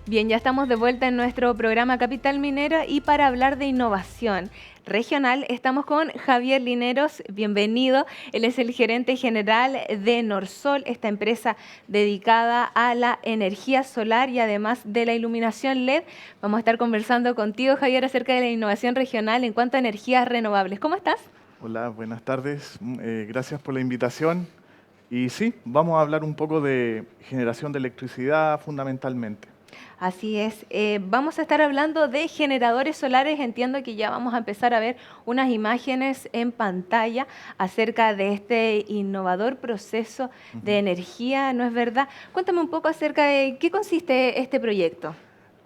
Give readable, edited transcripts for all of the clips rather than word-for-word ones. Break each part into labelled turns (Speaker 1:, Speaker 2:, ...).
Speaker 1: Bien, ya estamos de vuelta en nuestro programa Capital Minera y para hablar de innovación regional estamos con Javier Lineros, bienvenido. Él es el gerente general de Norsol, esta empresa dedicada a la energía solar y además de la iluminación LED. Vamos a estar conversando contigo, Javier, acerca de la innovación regional en cuanto a energías renovables. ¿Cómo estás?
Speaker 2: Hola, buenas tardes. Gracias por la invitación. Y sí, vamos a hablar un poco de generación de electricidad fundamentalmente.
Speaker 1: Así es. Vamos a estar hablando de generadores solares. Entiendo que ya vamos a empezar a ver unas imágenes en pantalla acerca de este innovador proceso de
Speaker 2: Ujú.
Speaker 1: energía, ¿no es verdad? Cuéntame un poco acerca de qué consiste este proyecto.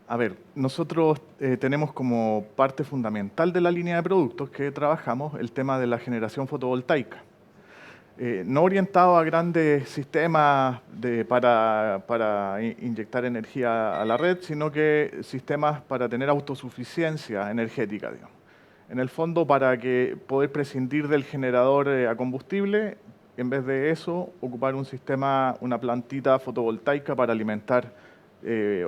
Speaker 2: A ver, nosotros tenemos como parte fundamental de la línea de productos que trabajamos el tema de la generación fotovoltaica. No orientado a grandes sistemas para inyectar energía a la red, sino que sistemas para tener autosuficiencia energética, digamos. En el fondo, para que poder prescindir del generador a combustible, en vez de eso, ocupar un sistema, una plantita fotovoltaica para alimentar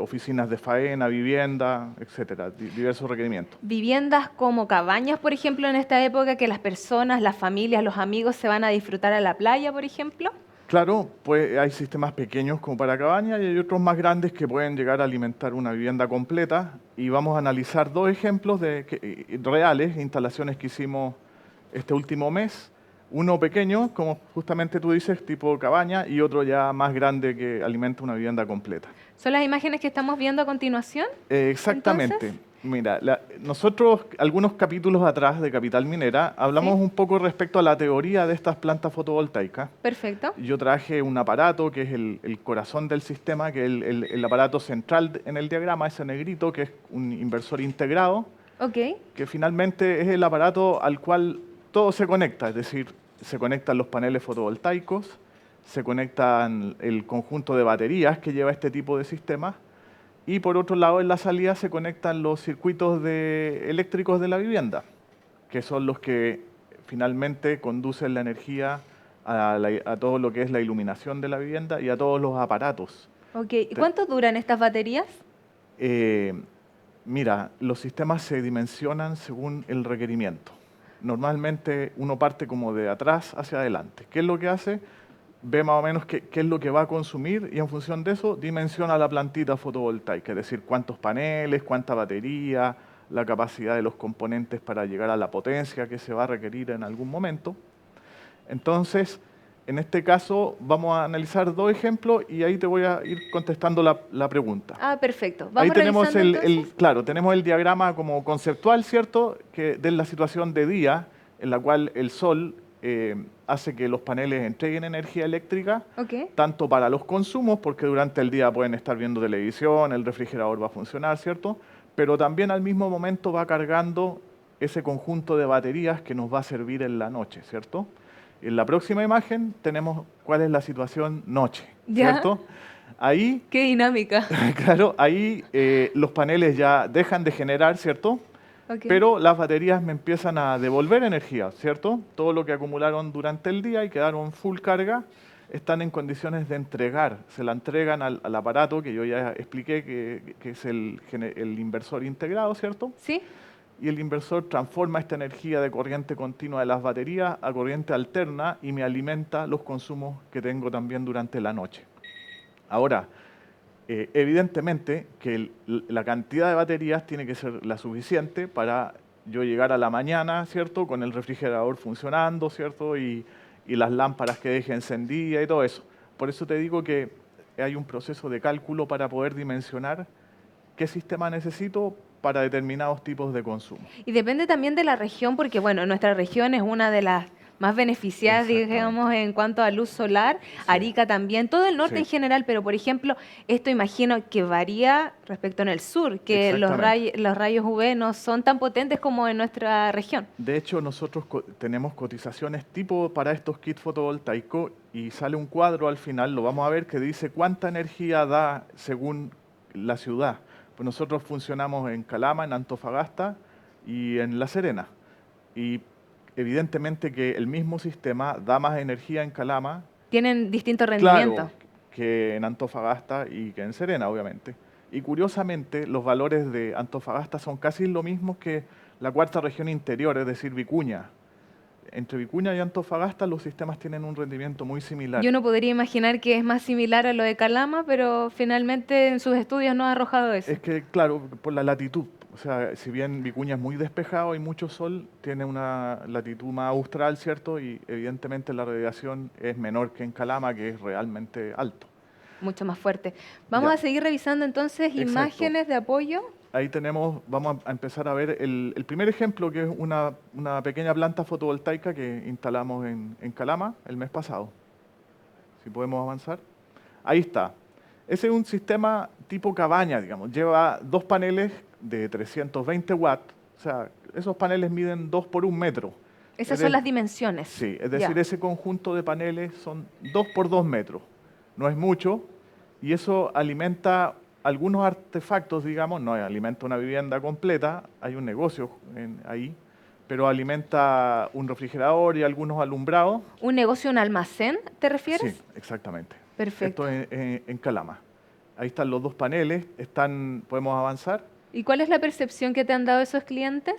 Speaker 2: oficinas de faena, vivienda, etcétera, diversos requerimientos.
Speaker 1: Viviendas como cabañas, por ejemplo, en esta época que las personas, las familias, los amigos se van a disfrutar a la playa, por ejemplo.
Speaker 2: Claro, pues hay sistemas pequeños como para cabaña y hay otros más grandes que pueden llegar a alimentar una vivienda completa. Y vamos a analizar dos ejemplos reales, instalaciones que hicimos este último mes. Uno pequeño, como justamente tú dices, tipo cabaña, y otro ya más grande que alimenta una vivienda completa.
Speaker 1: ¿Son las imágenes que estamos viendo a continuación? Entonces,
Speaker 2: Exactamente. Mira, nosotros algunos capítulos atrás de Capital Minera
Speaker 1: sí,
Speaker 2: hablamos un poco respecto a la teoría de estas plantas fotovoltaicas.
Speaker 1: perfecto.
Speaker 2: Yo traje un aparato que es el corazón del sistema, que es el aparato central en el diagrama, ese negrito, que es un inversor integrado,
Speaker 1: Ok.
Speaker 2: que finalmente es el aparato al cual todo se conecta, es decir, se conectan los paneles fotovoltaicos, se conectan el conjunto de baterías que lleva este tipo de sistemas, y por otro lado en la salida se conectan los circuitos eléctricos de la vivienda, que son los que finalmente conducen la energía a todo lo que es la iluminación de la vivienda y a todos los aparatos.
Speaker 1: Ok, ¿y
Speaker 2: Te-
Speaker 1: cuánto duran estas baterías?
Speaker 2: eh, Mira, los sistemas se dimensionan según el requerimiento. Normalmente uno parte como de atrás hacia adelante. ¿Qué es lo que hace? Ve más o menos qué es lo que va a consumir y en función de eso dimensiona la plantita fotovoltaica, es decir, cuántos paneles, cuánta batería, la capacidad de los componentes para llegar a la potencia que se va a requerir en algún momento. Entonces, en este caso vamos a analizar dos ejemplos y ahí te voy a ir contestando la pregunta.
Speaker 1: Ah, perfecto.
Speaker 2: Ahí
Speaker 1: Vamos
Speaker 2: tenemos
Speaker 1: revisando entonces.
Speaker 2: claro, tenemos el diagrama como conceptual, ¿cierto? Que de la situación de día, en la cual el sol hace que los paneles entreguen energía eléctrica,
Speaker 1: Ok.
Speaker 2: tanto para los consumos, porque durante el día pueden estar viendo televisión, el refrigerador va a funcionar, ¿cierto? Pero también al mismo momento va cargando ese conjunto de baterías que nos va a servir en la noche, ¿cierto? En la próxima imagen tenemos cuál es la situación noche,
Speaker 1: ¿Ya?
Speaker 2: ¿cierto? Ahí
Speaker 1: Qué dinámica.
Speaker 2: claro, ahí los paneles ya dejan de generar, ¿cierto?
Speaker 1: Ok.
Speaker 2: Pero las baterías me empiezan a devolver energía, ¿cierto? Todo lo que acumularon durante el día y quedaron full carga, están en condiciones de entregar. Se la entregan al aparato que yo ya expliqué, que es el inversor integrado, ¿cierto?
Speaker 1: ¿Sí?
Speaker 2: Y el inversor transforma esta energía de corriente continua de las baterías a corriente alterna y me alimenta los consumos que tengo también durante la noche. Ahora, evidentemente que la cantidad de baterías tiene que ser la suficiente para yo llegar a la mañana, ¿cierto? Con el refrigerador funcionando, ¿cierto? Y las lámparas que deje encendida y todo eso. Por eso te digo que hay un proceso de cálculo para poder dimensionar qué sistema necesito para determinados tipos de consumo.
Speaker 1: Y depende también de la región, porque bueno, nuestra región es una de las más beneficiadas,
Speaker 2: Exactamente.
Speaker 1: digamos, en cuanto a luz solar.
Speaker 2: Sí,
Speaker 1: Arica también, todo el norte
Speaker 2: sí,
Speaker 1: en general, pero por ejemplo, esto imagino que varía respecto en el sur, que
Speaker 2: exactamente.
Speaker 1: los rayos UV no son tan potentes como en nuestra región.
Speaker 2: De hecho, nosotros tenemos cotizaciones tipo para estos kits fotovoltaicos y sale un cuadro al final, lo vamos a ver, que dice cuánta energía da según la ciudad. Pues nosotros funcionamos en Calama, en Antofagasta y en La Serena. Y evidentemente que el mismo sistema da más energía en Calama,
Speaker 1: Tienen distinto
Speaker 2: claro,
Speaker 1: rendimiento.
Speaker 2: que en Antofagasta y que en Serena, obviamente. Y curiosamente, los valores de Antofagasta son casi lo mismo que la cuarta región interior, es decir, Vicuña. Entre Vicuña y Antofagasta los sistemas tienen un rendimiento muy similar.
Speaker 1: Yo no podría imaginar que es más similar a lo de Calama, pero finalmente en sus estudios no ha arrojado eso.
Speaker 2: Es que, claro, por la latitud. O sea, si bien Vicuña es muy despejado y mucho sol, tiene una latitud más austral, ¿cierto? Y evidentemente la radiación es menor que en Calama, que es realmente alto.
Speaker 1: Mucho más fuerte. Vamos
Speaker 2: Ya,
Speaker 1: a seguir revisando entonces
Speaker 2: exacto.
Speaker 1: imágenes de apoyo.
Speaker 2: Ahí tenemos, vamos a empezar a ver el primer ejemplo, que es una pequeña planta fotovoltaica que instalamos en Calama el mes pasado. Si podemos avanzar. Ahí está. Ese es un sistema tipo cabaña, digamos. Lleva dos paneles de 320 watts. O sea, esos paneles miden 2 por 1 metro.
Speaker 1: Esas son las dimensiones.
Speaker 2: Sí, es decir,
Speaker 1: Ya.
Speaker 2: ese conjunto de paneles son 2 por 2 metros. No es mucho. Y eso alimenta algunos artefactos, digamos. No alimenta una vivienda completa. Hay un negocio ahí. Pero alimenta un refrigerador y algunos alumbrados.
Speaker 1: ¿Un negocio, un almacén, te refieres?
Speaker 2: Sí, exactamente.
Speaker 1: Perfecto.
Speaker 2: Esto en Calama. Ahí están los dos paneles. ¿Podemos avanzar?
Speaker 1: ¿Y cuál es la percepción que te han dado esos clientes?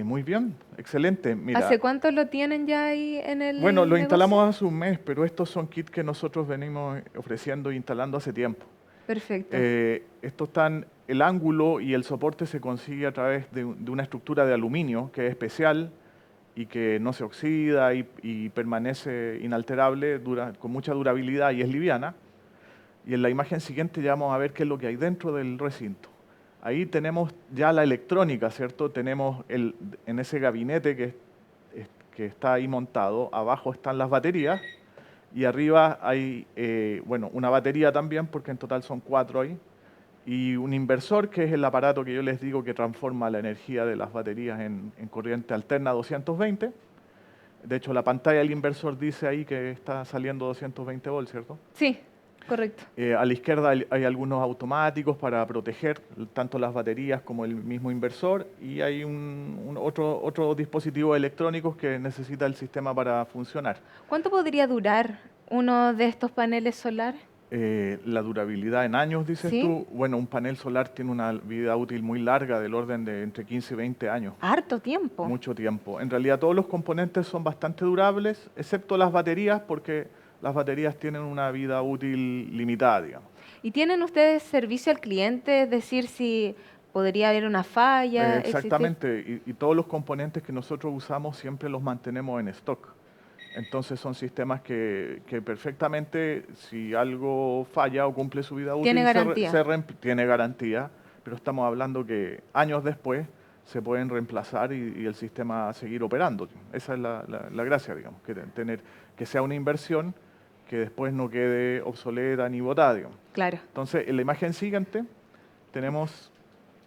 Speaker 2: Muy bien, excelente. Mira,
Speaker 1: ¿Hace cuánto lo tienen ya ahí en el
Speaker 2: bueno, lo
Speaker 1: negocio?
Speaker 2: instalamos hace un mes, pero estos son kits que nosotros venimos ofreciendo e instalando hace tiempo.
Speaker 1: Perfecto.
Speaker 2: El ángulo y el soporte se consigue a través de una estructura de aluminio que es especial y que no se oxida y permanece inalterable, con mucha durabilidad y es liviana. Y en la imagen siguiente ya vamos a ver qué es lo que hay dentro del recinto. Ahí tenemos ya la electrónica, ¿cierto? Tenemos en ese gabinete que está ahí montado, abajo están las baterías y arriba hay, una batería también, porque en total son 4 ahí, y un inversor, que es el aparato que yo les digo que transforma la energía de las baterías en corriente alterna 220. De hecho, la pantalla del inversor dice ahí que está saliendo 220 volts, ¿cierto?
Speaker 1: Sí, correcto.
Speaker 2: A la izquierda hay algunos automáticos para proteger tanto las baterías como el mismo inversor, y hay otro dispositivo electrónico que necesita el sistema para funcionar.
Speaker 1: ¿Cuánto podría durar uno de estos paneles solares?
Speaker 2: La durabilidad en años, dices
Speaker 1: ¿Sí?
Speaker 2: tú. Bueno, un panel solar tiene una vida útil muy larga, del orden de entre 15 y 20 años.
Speaker 1: Harto tiempo.
Speaker 2: Mucho tiempo. En realidad todos los componentes son bastante durables, excepto las baterías, porque las baterías tienen una vida útil limitada, digamos.
Speaker 1: ¿Y tienen ustedes servicio al cliente? Es decir, si podría haber una falla.
Speaker 2: Exactamente, y todos los componentes que nosotros usamos siempre los mantenemos en stock. Entonces son sistemas que perfectamente, si algo falla o cumple su vida útil,
Speaker 1: Tiene garantía.
Speaker 2: tiene garantía, pero estamos hablando que años después se pueden reemplazar y el sistema seguir operando. Esa es la gracia, digamos, que sea una inversión que después no quede obsoleta ni botada, digamos.
Speaker 1: Claro.
Speaker 2: Entonces, en la imagen siguiente tenemos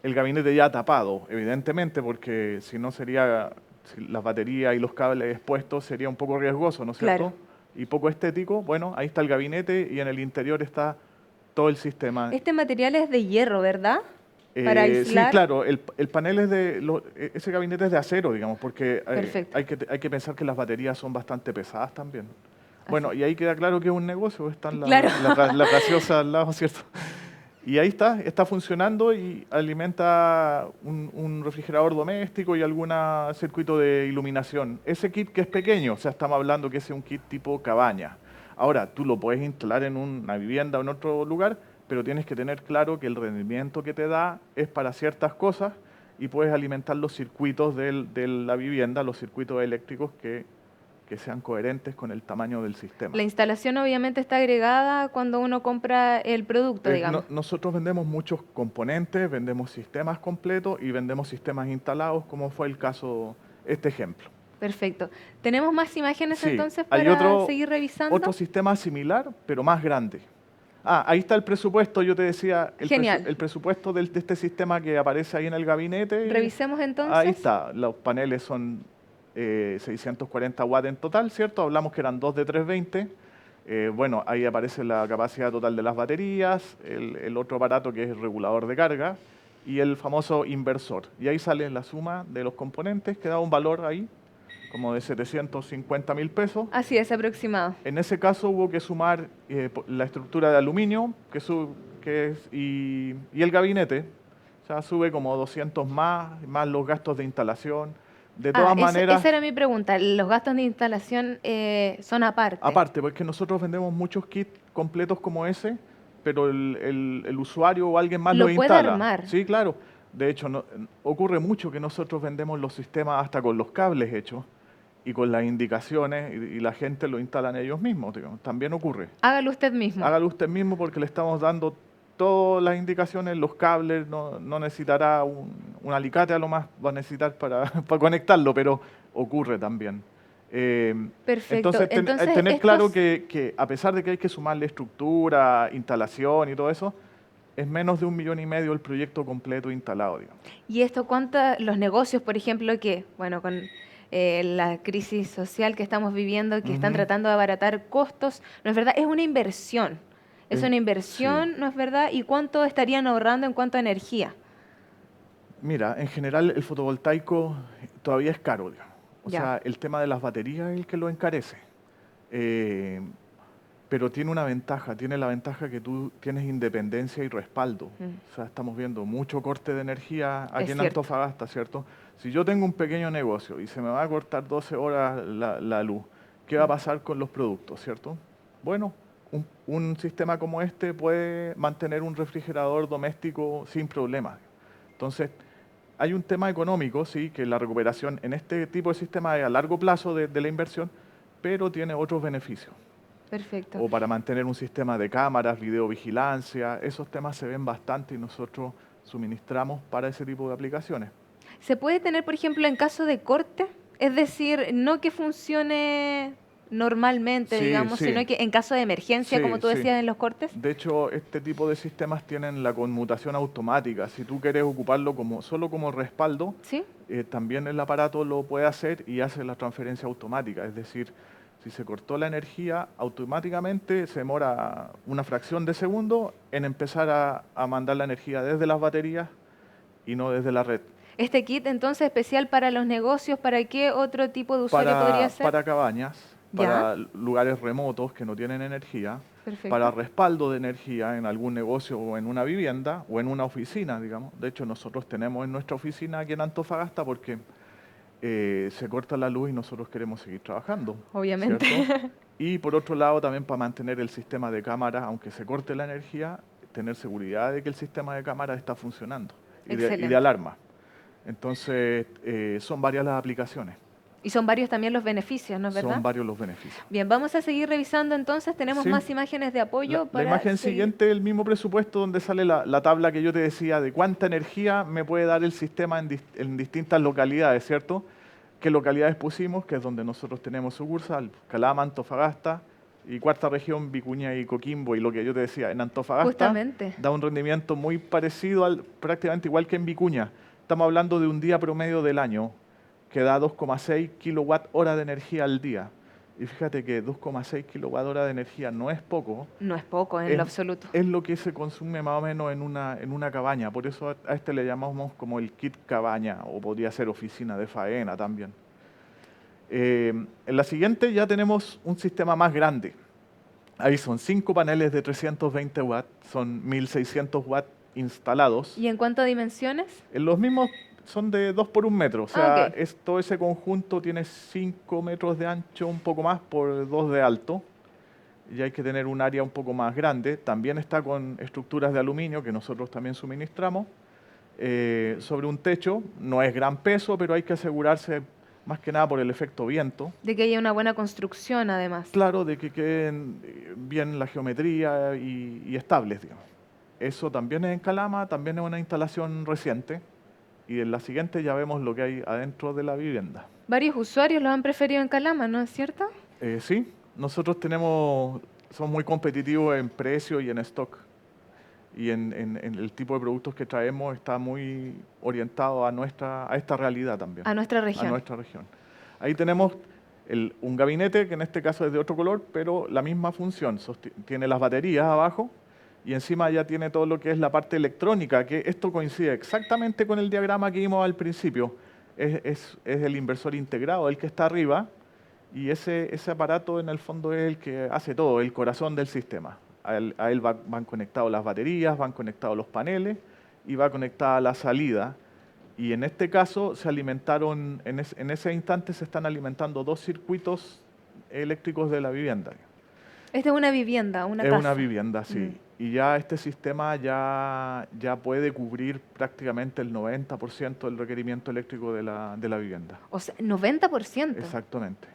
Speaker 2: el gabinete ya tapado, evidentemente, porque si no sería, si las baterías y los cables expuestos sería un poco riesgoso, ¿no es cierto?
Speaker 1: Claro.
Speaker 2: Y poco estético. Bueno, ahí está el gabinete y en el interior está todo el sistema.
Speaker 1: Este material es de hierro, ¿verdad? Para aislar.
Speaker 2: Sí, claro, el panel es ese gabinete es de acero, digamos, porque
Speaker 1: Perfecto.
Speaker 2: hay que pensar que las baterías son bastante pesadas también. Bueno, y ahí queda claro que es un negocio, están
Speaker 1: Claro.
Speaker 2: la gaseosa al lado, ¿cierto? Y ahí está funcionando y alimenta un refrigerador doméstico y algún circuito de iluminación. Ese kit que es pequeño, o sea, estamos hablando que ese es un kit tipo cabaña. Ahora, tú lo puedes instalar en una vivienda o en otro lugar, pero tienes que tener claro que el rendimiento que te da es para ciertas cosas y puedes alimentar los circuitos de la vivienda, los circuitos eléctricos que sean coherentes con el tamaño del sistema.
Speaker 1: La instalación obviamente está agregada cuando uno compra el producto, digamos.
Speaker 2: Nosotros vendemos muchos componentes, vendemos sistemas completos y vendemos sistemas instalados, como fue el caso, este ejemplo.
Speaker 1: Perfecto. ¿Tenemos más imágenes
Speaker 2: Sí,
Speaker 1: entonces
Speaker 2: hay
Speaker 1: para seguir revisando?
Speaker 2: otro sistema similar, pero más grande. Ahí está el presupuesto, yo te decía,
Speaker 1: Genial.
Speaker 2: el presupuesto de este sistema que aparece ahí en el gabinete.
Speaker 1: Revisemos entonces.
Speaker 2: Ahí está, los paneles son 640 watts en total, ¿cierto? Hablamos que eran 2 de 320. Bueno, ahí aparece la capacidad total de las baterías, el otro aparato que es el regulador de carga y el famoso inversor. Y ahí sale la suma de los componentes, que da un valor ahí como de 750.000 pesos.
Speaker 1: Así es, aproximado.
Speaker 2: En ese caso hubo que sumar la estructura de aluminio, que y el gabinete, o sea, sube como 200 más los gastos de instalación. De todas maneras,
Speaker 1: esa era mi pregunta. ¿Los gastos de instalación son aparte?
Speaker 2: aparte, porque nosotros vendemos muchos kits completos como ese, pero el usuario o alguien más
Speaker 1: Lo
Speaker 2: lo
Speaker 1: puede
Speaker 2: instala.
Speaker 1: armar.
Speaker 2: Sí, claro. De hecho, ocurre mucho que nosotros vendemos los sistemas hasta con los cables hechos y con las indicaciones y la gente lo instalan ellos mismos, digamos. También ocurre.
Speaker 1: Hágalo usted mismo.
Speaker 2: Hágalo usted mismo porque le estamos dando todas las indicaciones, los cables, no necesitará un alicate a lo más, va a necesitar para, para conectarlo, pero ocurre también.
Speaker 1: Perfecto.
Speaker 2: Entonces, tener claro que a pesar de que hay que sumarle estructura, instalación y todo eso, es menos de 1,5 millones el proyecto completo instalado, digamos.
Speaker 1: ¿Y esto los negocios, por ejemplo, que, bueno, con la crisis social que estamos viviendo, que están tratando de abaratar costos, ¿no es verdad? Es una inversión. Es una inversión,
Speaker 2: Sí.
Speaker 1: ¿no es verdad? ¿Y cuánto estarían ahorrando en cuanto a energía?
Speaker 2: Mira, en general el fotovoltaico todavía es caro, digamos. O
Speaker 1: Ya.
Speaker 2: sea, el tema de las baterías es el que lo encarece. Eh, pero tiene la ventaja que tú tienes independencia y respaldo. O sea, estamos viendo mucho corte de energía aquí en
Speaker 1: cierto.
Speaker 2: Antofagasta, ¿cierto? Si yo tengo un pequeño negocio y se me va a cortar 12 horas la luz, ¿qué va a pasar con los productos, cierto? Bueno, un sistema como este puede mantener un refrigerador doméstico sin problemas. Entonces, hay un tema económico, sí, que la recuperación en este tipo de sistema es a largo plazo de la inversión, pero tiene otros beneficios.
Speaker 1: Perfecto.
Speaker 2: O para mantener un sistema de cámaras, videovigilancia, esos temas se ven bastante y nosotros suministramos para ese tipo de aplicaciones.
Speaker 1: ¿Se puede tener, por ejemplo, en caso de corte? Es decir, no que funcione normalmente,
Speaker 2: Sí,
Speaker 1: digamos,
Speaker 2: sí.
Speaker 1: sino que en caso de emergencia,
Speaker 2: Sí,
Speaker 1: como tú
Speaker 2: sí.
Speaker 1: decías en los cortes.
Speaker 2: De hecho, este tipo de sistemas tienen la conmutación automática. Si tú quieres ocuparlo solo como respaldo,
Speaker 1: ¿Sí?
Speaker 2: también el aparato lo puede hacer y hace la transferencia automática. Es decir, si se cortó la energía, automáticamente se demora una fracción de segundo en empezar a mandar la energía desde las baterías y no desde la red.
Speaker 1: Este kit entonces especial para los negocios, ¿para qué otro tipo de usuario podría ser?
Speaker 2: Para cabañas,
Speaker 1: Ya.
Speaker 2: para lugares remotos que no tienen energía,
Speaker 1: Perfecto.
Speaker 2: para respaldo de energía en algún negocio o en una vivienda o en una oficina, digamos. De hecho, nosotros tenemos en nuestra oficina aquí en Antofagasta porque se corta la luz y nosotros queremos seguir trabajando.
Speaker 1: Obviamente.
Speaker 2: ¿Cierto? Y por otro lado, también para mantener el sistema de cámaras, aunque se corte la energía, tener seguridad de que el sistema de cámaras está funcionando y de alarma. Entonces, son varias las aplicaciones.
Speaker 1: Y son varios también los beneficios, ¿no es verdad?
Speaker 2: Son varios los beneficios.
Speaker 1: Bien, vamos a seguir revisando entonces. Tenemos
Speaker 2: Sí.
Speaker 1: más imágenes de apoyo.
Speaker 2: La imagen siguiente es el mismo presupuesto donde sale la tabla que yo te decía de cuánta energía me puede dar el sistema en distintas localidades, ¿cierto? ¿Qué localidades pusimos? Que es donde nosotros tenemos sucursal, Calama, Antofagasta y cuarta región, Vicuña y Coquimbo. Y lo que yo te decía, en Antofagasta
Speaker 1: Justamente.
Speaker 2: da un rendimiento muy parecido, prácticamente igual que en Vicuña. Estamos hablando de un día promedio del año que da 2,6 kWh de energía al día. Y fíjate que 2,6 kWh de energía no es poco.
Speaker 1: No es poco en lo absoluto.
Speaker 2: Es lo que se consume más o menos en una cabaña. Por eso a este le llamamos como el kit cabaña, o podría ser oficina de faena también. En la siguiente ya tenemos un sistema más grande. Ahí son 5 paneles de 320 watts, son 1.600 watts instalados.
Speaker 1: ¿Y en cuanto a dimensiones?
Speaker 2: En los mismos son de 2 por 1 metro, o sea,
Speaker 1: okay.
Speaker 2: Todo ese conjunto tiene 5 metros de ancho, un poco más, por 2 de alto, y hay que tener un área un poco más grande. También está con estructuras de aluminio, que nosotros también suministramos, sobre un techo. No es gran peso, pero hay que asegurarse, más que nada por el efecto viento.
Speaker 1: De que haya una buena construcción, además.
Speaker 2: Claro, de que queden bien la geometría y estables, digamos. Eso también es en Calama, también es una instalación reciente. Y en la siguiente ya vemos lo que hay adentro de la vivienda.
Speaker 1: Varios usuarios lo han preferido en Calama, ¿no es cierto?
Speaker 2: Sí, nosotros somos muy competitivos en precio y en stock. Y en el tipo de productos que traemos está muy orientado a esta realidad también.
Speaker 1: A nuestra región.
Speaker 2: A nuestra región. Ahí tenemos un gabinete, que en este caso es de otro color, pero la misma función. Tiene las baterías abajo. Y encima ya tiene todo lo que es la parte electrónica, que esto coincide exactamente con el diagrama que vimos al principio. Es el inversor integrado, el que está arriba, y ese aparato en el fondo es el que hace todo, el corazón del sistema. A él van conectados las baterías, van conectados los paneles y va conectada la salida. Y en este caso se alimentaron, en ese instante se están alimentando 2 circuitos eléctricos de la vivienda.
Speaker 1: Esta es una vivienda, una casa.
Speaker 2: Es una vivienda, sí. Y ya este sistema ya puede cubrir prácticamente el 90% del requerimiento eléctrico de la vivienda.
Speaker 1: O sea, 90%.
Speaker 2: Exactamente.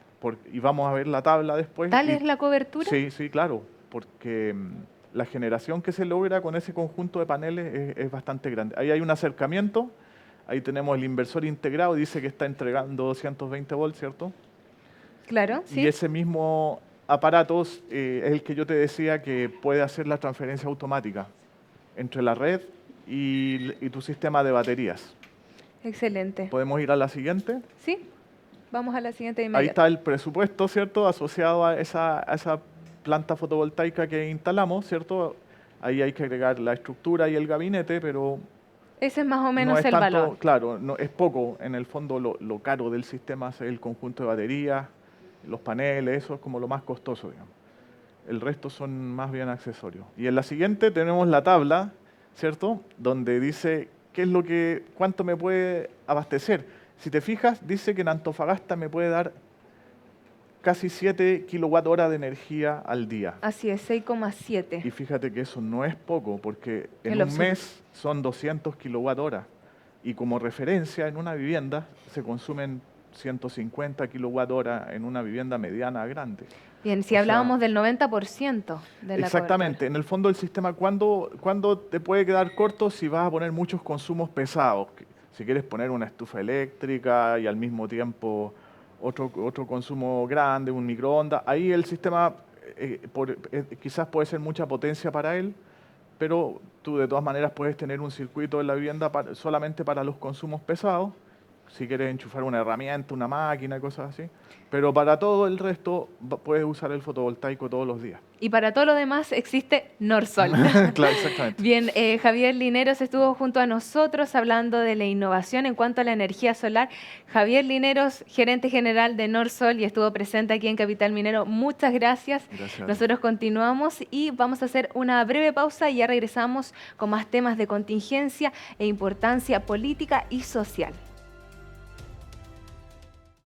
Speaker 2: Y vamos a ver la tabla después.
Speaker 1: ¿Tal es la cobertura?
Speaker 2: Sí, sí, claro, porque la generación que se logra con ese conjunto de paneles es bastante grande. Ahí hay un acercamiento, ahí tenemos el inversor integrado, dice que está entregando 220 volts, ¿cierto?
Speaker 1: Claro, sí.
Speaker 2: Y ese mismo aparato es el que yo te decía que puede hacer la transferencia automática entre la red y tu sistema de baterías.
Speaker 1: Excelente.
Speaker 2: ¿Podemos ir a la siguiente?
Speaker 1: Sí, vamos a la siguiente de inmediato.
Speaker 2: Ahí está el presupuesto, ¿cierto? Asociado a esa planta fotovoltaica que instalamos, ¿cierto? Ahí hay que agregar la estructura y el gabinete, pero
Speaker 1: ese es más o menos
Speaker 2: no es
Speaker 1: el
Speaker 2: tanto,
Speaker 1: valor.
Speaker 2: claro, no, es poco. En el fondo lo caro del sistema es el conjunto de baterías, los paneles, eso es como lo más costoso, digamos. El resto son más bien accesorios. Y en la siguiente tenemos la tabla, ¿cierto? Donde dice cuánto me puede abastecer. Si te fijas, dice que en Antofagasta me puede dar casi 7 kWh de energía al día.
Speaker 1: Así es, 6,7.
Speaker 2: Y fíjate que eso no es poco, porque en
Speaker 1: En lo
Speaker 2: un mes son 200 kWh. Y como referencia, en una vivienda se consumen 150 kWh en una vivienda mediana a grande.
Speaker 1: Bien, si hablábamos del 90% de la
Speaker 2: exactamente.
Speaker 1: cobertura.
Speaker 2: En el fondo el sistema, ¿cuándo te puede quedar corto si vas a poner muchos consumos pesados? Si quieres poner una estufa eléctrica y al mismo tiempo otro consumo grande, un microondas, ahí el sistema quizás puede ser mucha potencia para él, pero tú de todas maneras puedes tener un circuito en la vivienda solamente para los consumos pesados, si quieres enchufar una herramienta, una máquina, cosas así. Pero para todo el resto puedes usar el fotovoltaico todos los días.
Speaker 1: Y para todo lo demás existe Norsol.
Speaker 2: Claro, exactamente.
Speaker 1: Bien, Javier Lineros estuvo junto a nosotros hablando de la innovación en cuanto a la energía solar. Javier Lineros, gerente general de Norsol, y estuvo presente aquí en Capital Minero. Muchas gracias.
Speaker 2: Gracias.
Speaker 1: Nosotros continuamos y vamos a hacer una breve pausa y ya regresamos con más temas de contingencia e importancia política y social.